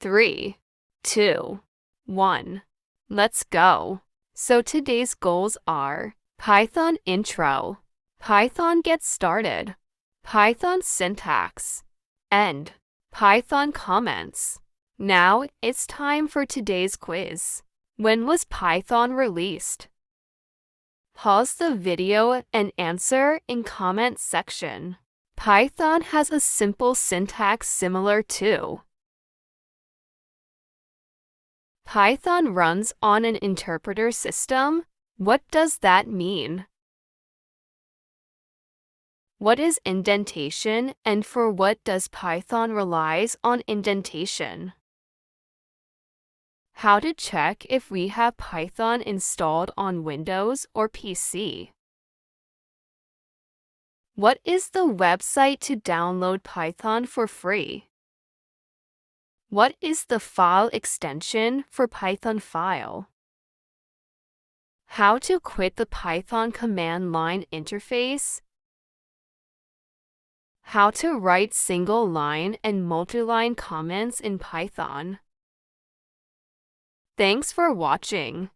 3, 2, 1. Let's go. So today's goals are Python intro, Python get started, Python syntax, and Python comments. Now it's time for today's quiz. When was Python released? Pause the video and answer in comment section. Python has a simple syntax similar to Python runs on an interpreter system. What does that mean? What is indentation and for what does Python relies on indentation? How to check if we have Python installed on Windows or PC? What is the website to download Python for free? What is the file extension for Python file? How to quit the Python command line interface? How to write single line and multi-line comments in Python. Thanks for watching.